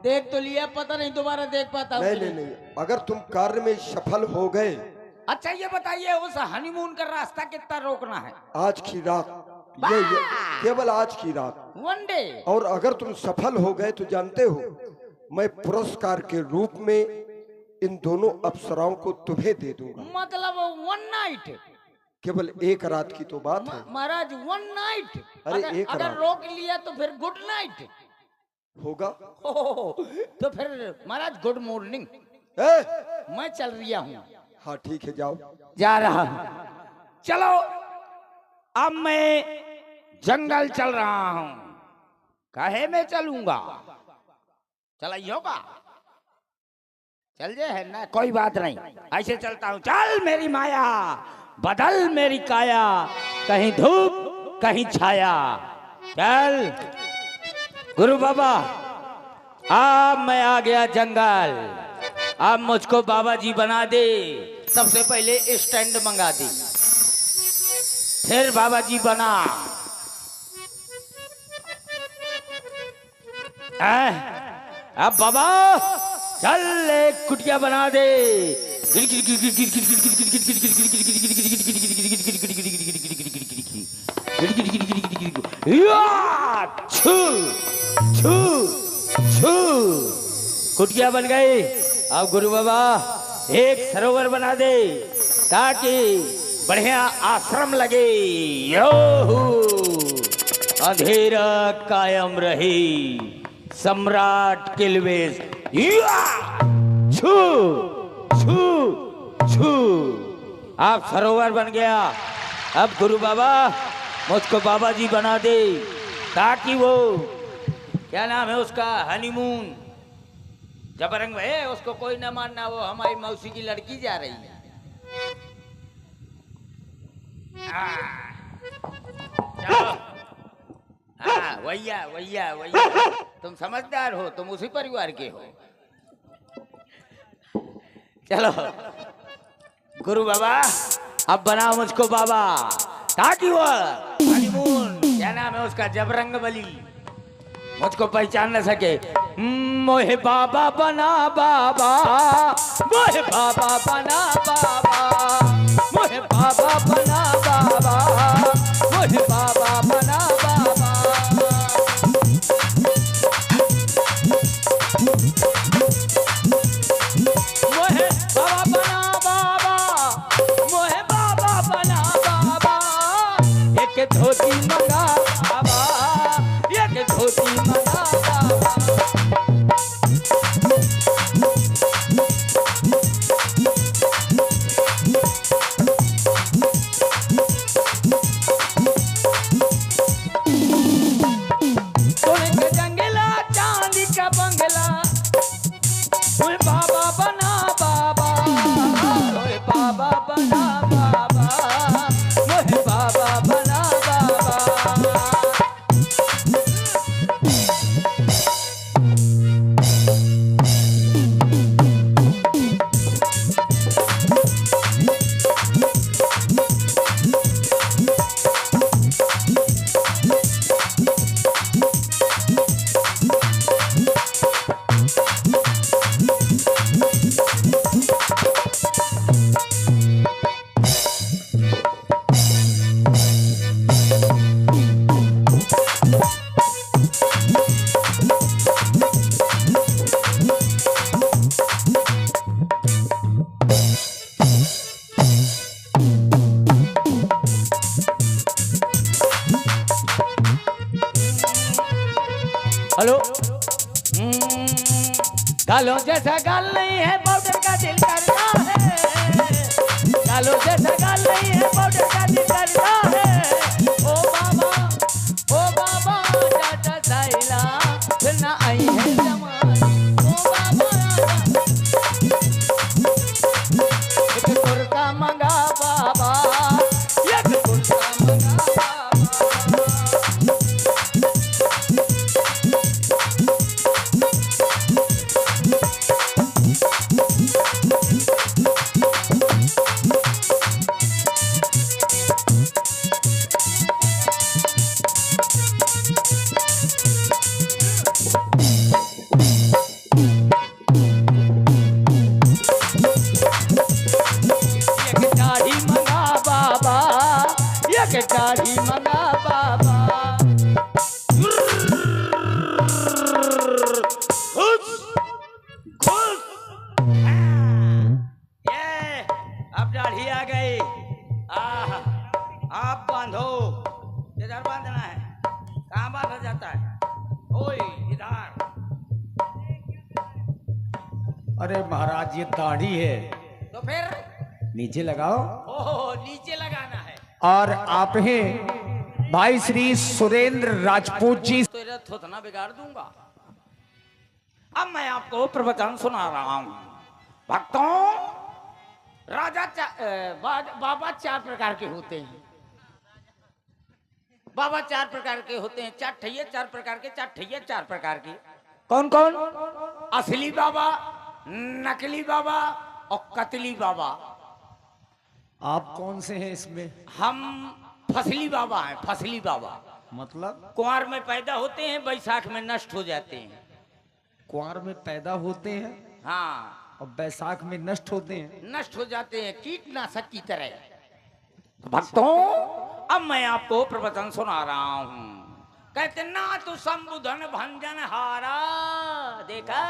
देख तो लिया, पता नहीं दोबारा देख पाता हूँ नहीं नहीं नहीं, अगर तुम कार्य में सफल हो गए। अच्छा ये बताइए, उस हनीमून का रास्ता कितना रोकना है? आज की रात, ये केवल आज की रात, वन डे। और अगर तुम सफल हो गए तो जानते हो मैं पुरस्कार के रूप में इन दोनों अप्सराओं को तुम्हें दे दूंगा। मतलब वन नाइट? केवल एक रात की तो बात है महाराज, वन नाइट? अरे अगर, एक अगर रात रोक लिया तो फिर गुड नाइट होगा। तो फिर महाराज गुड मॉर्निंग। मैं चल रहा हूँ। हाँ ठीक है, जाओ। जा रहा हूँ। चलो, अब मैं जंगल चल रहा हूँ। काहे में चलूंगा? चलाइयो का चल जे है ना, कोई बात नहीं, ऐसे चलता हूँ। चल मेरी माया, बदल मेरी काया, कहीं धूप कहीं छाया। चल गुरु बाबा, अब मैं आ गया जंगल। अब मुझको बाबा जी बना दे। सबसे पहले स्टैंड मंगा दी, फिर बाबा जी बना। अब बाबा चल एक कुटिया बना दे। कुटिया बन गई। अब गुरु बाबा एक सरोवर बना दे ताकि बढ़िया आश्रम लगे। यो अंधेरा कायम रहे, सम्राट किलवेश। छू छू छू। अब सरोवर बन गया। अब गुरु बाबा मुझको बाबा जी बना दे ताकि वो क्या नाम है उसका, हनीमून, जबरंग है, उसको कोई न मानना, वो हमारी मौसी की लड़की जा रही है। वैया वैया वैया, तुम समझदार हो, तुम उसी परिवार के हो। चलो गुरु बाबा, अब बनाओ मुझको बाबा ताकि वो हनीमून, क्या नाम है उसका, जबरंग बली, मुझको पहचान न सके। मोहे बाबा बना बाबा, मोहे बाबा बना बाबा, मोहे बाबा बना बाबा, मोहे बाबा बना बाबा। मोहे बाबा बना बाबा, मोहे बाबा बना बाबा। एक धोती मंगा बाबा, एक धोती मंगा बाबा। सोने का जंगला, चांदी का बंगला, मोहे बाबा बना बाबा, मोहे बाबा बना बाबा, मोहे बाबा बना बाबा। हेलो। गालों जैसा गाल नहीं है, पाउडर का दिल करता है। गालों जैसा गाल नहीं है, पाउडर का दिल करता है। ओ बाबा चाचा साइला, फिर ना आई है जमाना। ओ बाबा एक कुर्ता मंगा बाबा, एक कुर्ता मंगा बाबा। अरे महाराज ये दाढ़ी है, तो फिर नीचे लगाओ। ओह नीचे लगाना है। और आप हैं भाई श्री सुरेंद्र राजपूत जी। तो इधर थोतना बिगाड़ दूंगा। अब मैं आपको प्रवचन सुना रहा हूं। भक्तों, बाबा चार प्रकार के होते हैं। बाबा चार प्रकार के होते हैं। चार ठैया चार प्रकार के, चार ठैया चार प्रकार के। कौन कौन? असली बाबा, नकली बाबा और कतली बाबा। आप कौन से हैं इसमें? हम फसली बाबा हैं। फसली बाबा मतलब कुंवर में पैदा होते हैं, बैसाख में नष्ट हो जाते हैं। कुंवर में पैदा होते हैं हाँ, और बैसाख में नष्ट होते हैं। नष्ट हो जाते हैं कीटनाशक की तरह। तो भक्तों, अब मैं आपको प्रवचन सुना रहा हूं। कहते ना तो संबुधन भंजन हारा। देखा,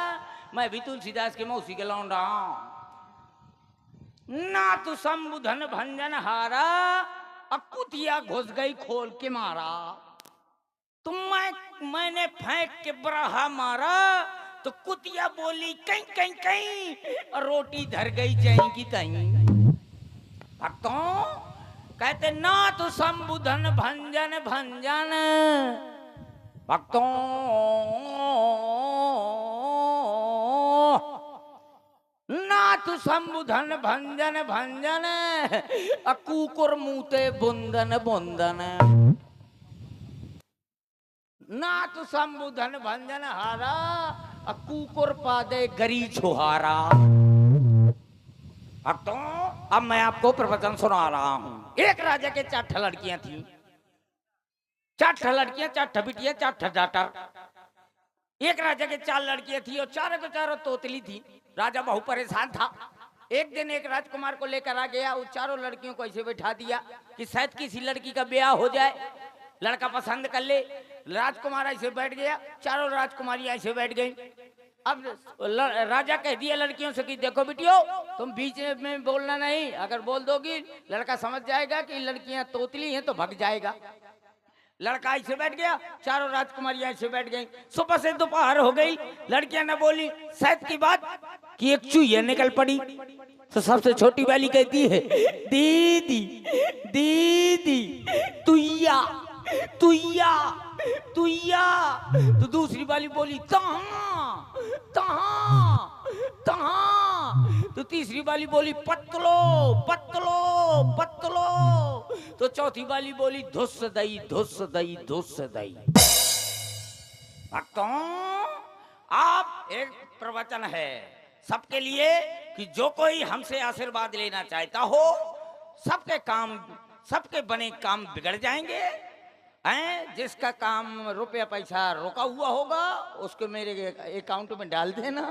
मैं भी तुलसीदास के मौसी के लौंडा हूं। ना तो संबुधन भंजन हारा, अकुतिया घुस गई खोल के मारा। तुम मैंने फेंक के बराहा मारा, तो कुतिया बोली कहीं कहीं कहीं, और रोटी धर गई जहीं की तहीं। भक्तों, कहते ना तो संबुधन भंजन भंजन। भक्तों, ना तो संबुधन भंजन भंजन, अकूकुर मुते बुंदन बुंदन। ना तो संबुधन भंजन हारा, अकूकुर पादे गरी छुहारा। भक्तों, अब मैं आपको प्रवचन सुना रहा हूं। एक राजा के 4 लड़कियां थी। 4 लड़कियां, 4 बिटियां, 4 डाटा। एक राजा के 4 लड़कियां थी और चारों के चारों तोतली थी। राजा बहुत परेशान था। एक दिन एक राजकुमार को लेकर आ गया। उस चारों लड़कियों को ऐसे बैठा दिया कि शायद किसी लड़की का ब्याह हो जाए, लड़का पसंद कर ले। राजकुमार ऐसे बैठ गया, चारों राजकुमारी ऐसे बैठ गई। अब राजा कह दिया लड़कियों से कि देखो बिटियो, तुम बीच में बोलना नहीं। अगर बोल दोगी, लड़का समझ जाएगा कि लड़कियां तोतली हैं तो भग जाएगा। लड़का ऐसे बैठ गया, चारों राजकुमारियां ऐसे बैठ गई। सुबह से दोपहर हो गई, लड़कियां न बोली। शायद की बात कि एक चूहिया निकल पड़ी। तो सबसे छोटी वाली कहती है, दीदी दीदी तुइया तुइया तुइया। तो दूसरी वाली बोली, तहाँ तहाँ तहाँ। तो तीसरी वाली बोली, पत्तलो पत्तलो पत्तलो। तो चौथी वाली बोली, धुस दई धुस दई धुस दई। भक्तों, आप एक प्रवचन है सबके लिए कि जो कोई हमसे आशीर्वाद लेना चाहता हो, सबके काम, सबके बने काम बिगड़ जाएंगे। जिसका काम रुपया पैसा रोका हुआ होगा, उसको मेरे अकाउंट में डाल देना,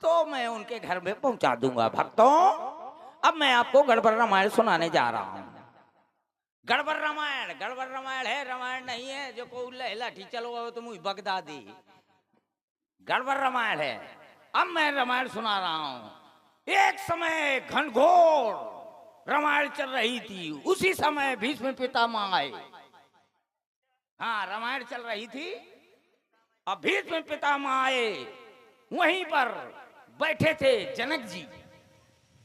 तो मैं उनके घर में पहुंचा दूंगा। भक्तों, अब मैं आपको गड़बड़ रामायण सुनाने जा रहा हूं। गड़बड़ रामायण, गड़बड़ रामायण है, रामायण नहीं है जो को लाठी चलो तो मुझे बगदा दी। गड़बड़ रामायण है। अब मैं रामायण सुना रहा हूं। एक समय घनघोर रामायण चल रही थी। उसी समय भीष्म पितामह आए। हाँ, रामायण चल रही थी, अब भीष्म पितामह आए। वहीं पर बैठे थे जनक जी।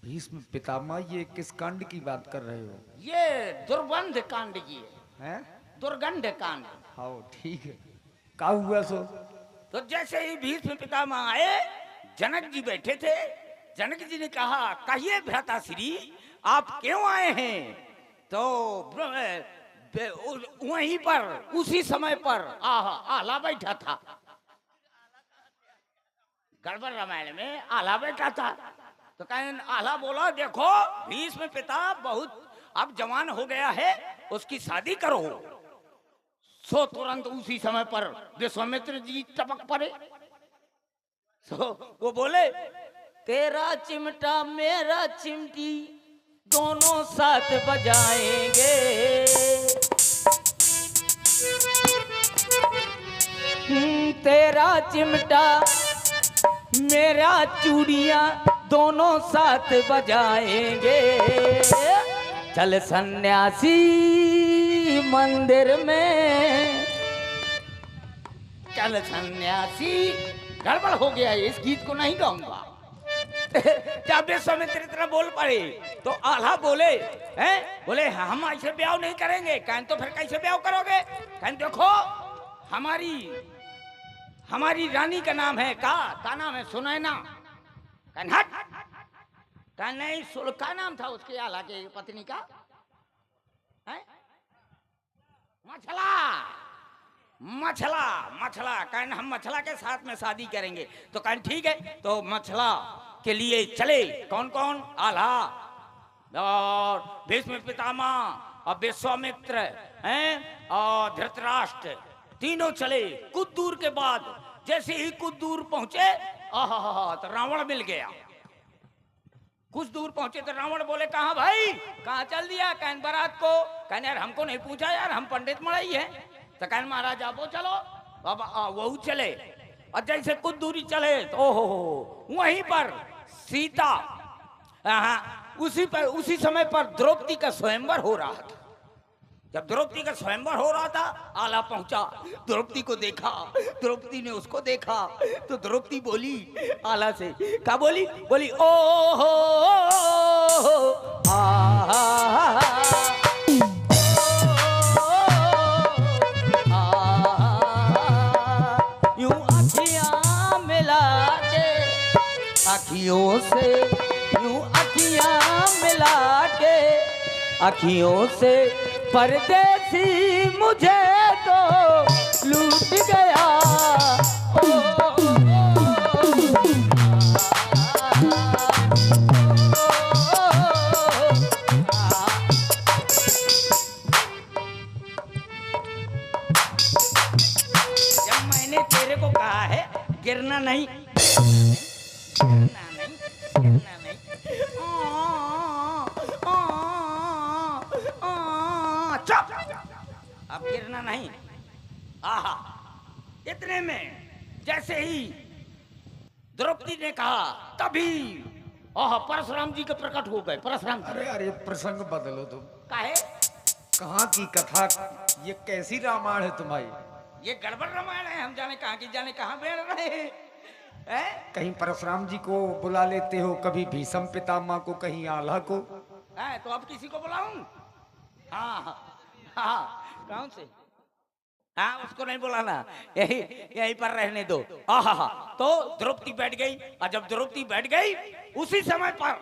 भीष्म पितामह, ये किस कांड की बात कर रहे हो? ये दुर्गंध कांड की है? दुर्गंध कांड। हाँ ठीक है, क्या हुआ सो? तो जैसे ही भीष्म पितामह आए, जनक जी बैठे थे। जनक जी ने कहा, कहिए भ्राताश्री, आप क्यों आए हैं? तो वहीं पर उसी समय पर आला बैठा था। गड़बड़ रामायण में आला बैठा था। तो कहें आला बोला, देखो भीष्म पिता बहुत अब जवान हो गया है, उसकी शादी करो। सो तुरंत उसी समय पर विश्वामित्र जी टपक पड़े। सो वो बोले, तेरा चिमटा मेरा चिमटी दोनों साथ बजाएंगे। तेरा चिमटा मेरा चूड़ियां दोनों साथ बजाएंगे। चल सन्यासी मंदिर में, चल सन्यासी गड़बड़ हो गया है, इस गीत को नहीं गाऊंगा। जब विश्वामित्र इतना बोल पड़े तो आल्हा बोले, हैं बोले हम ऐसे ब्याह नहीं करेंगे। कहन तो फिर कैसे ब्याह करोगे? कहन देखो हमारी रानी का नाम है का नाम है सुनैना। कहन हट, कहन नहीं का नाम था उसके आल्हा के पत्नी का? है मछला। कहन हम मछला के साथ में शादी करेंगे। तो कहन ठीक है, तो मछला के लिए चले कौन कौन? आल्हा और भीष्म पितामह और विश्वामित्र हैं और धृतराष्ट्र, तीनों चले। कुछ दूर के बाद जैसे ही कुछ दूर पहुंचे तो रावण मिल गया। कुछ दूर पहुंचे तो रावण बोले कहाँ भाई, कहाँ चल दिया? कहन बारात को। कहने यार हमको नहीं पूछा यार, हम पंडित मड़ाई है। तो कहन महाराज आप वो चलो। अब वो चले और जैसे कुछ दूरी चले तो ओहो वहीं पर सीता, उसी समय पर द्रौपदी का स्वयंवर हो रहा था। जब द्रौपदी का स्वयंवर हो रहा था, आला पहुंचा, द्रौपदी को देखा, द्रौपदी ने उसको देखा तो द्रौपदी बोली आला से, क्या बोली? बोली ओ हो यूं अखियां मिला के, अखियों से यूं अखियां मिला के, अखियों से परदेसी मुझे तो लूट गया। जब मैंने तेरे को कहा है गिरना नहीं, अब गिरना नहीं। आहा, इतने में जैसे ही द्रौपदी ने कहा तभी परशुराम जी के प्रकट हो गए। परशुराम जी, अरे प्रसंग बदलो तुम। काहे? कहाँ की कथा, ये कैसी रामायण है तुम्हारी? ये गड़बड़ रामायण है, हम जाने कहाँ की जाने कहाँ बैठ रहे हैं। कहीं परशुराम जी को बुला लेते हो, कभी भीष्म पितामह को, कहीं आल्हा को। तो अब किसी को बुलाऊं? हाँ कौन से? हाँ उसको नहीं बुलाना, यही पर रहने दो। तो द्रौपदी बैठ गई और जब द्रौपदी बैठ गई उसी समय पर,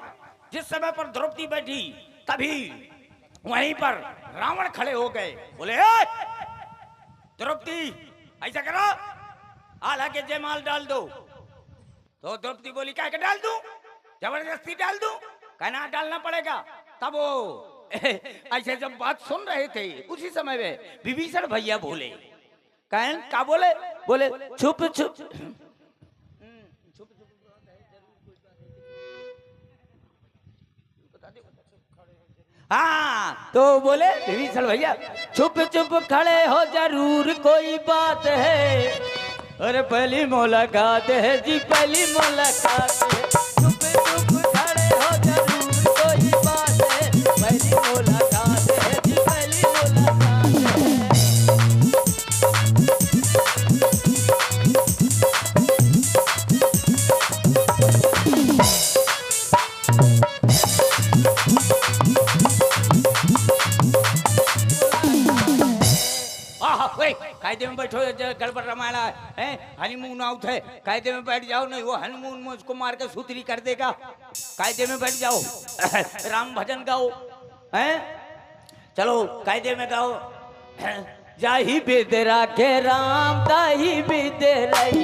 जिस समय पर द्रौपदी बैठी तभी वहीं पर रावण खड़े हो गए। बोले द्रौपदी ऐसा करो, आल्हा के जयमाल डाल दो। तो द्रौपदी बोली क्या डाल दूं? जबरदस्ती डाल दूं? कहना डालना पड़ेगा। तब वो ऐसे जब बात सुन रहे थे उसी समय में विभीषण भैया बोले, कहन क्या बोले? बोले छुप छुप तो बोले विभीषण भैया छुप छुप खड़े हो जरूर कोई बात है। अरे पहली मुलाकात है जी, पहली मुलाकात है। छुप छुप खड़े हो जरूर कोई बात है, पहली मुलाकात है जी, पहली मुलाकात है। कायदे में बैठो, गड़बड़ रामायण है, हनीमून आउट है, कायदे में बैठ जाओ, नहीं वो हनीमून में उसको मार के सूतरी कर देगा। कायदे में बैठ जाओ, राम भजन गाओ, हैं चलो कायदे में गाओ। जाही बिद राखे राम, ताही बिद रही,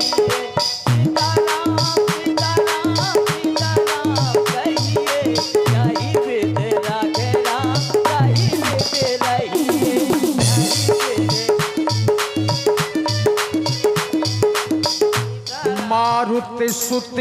मारुति सुत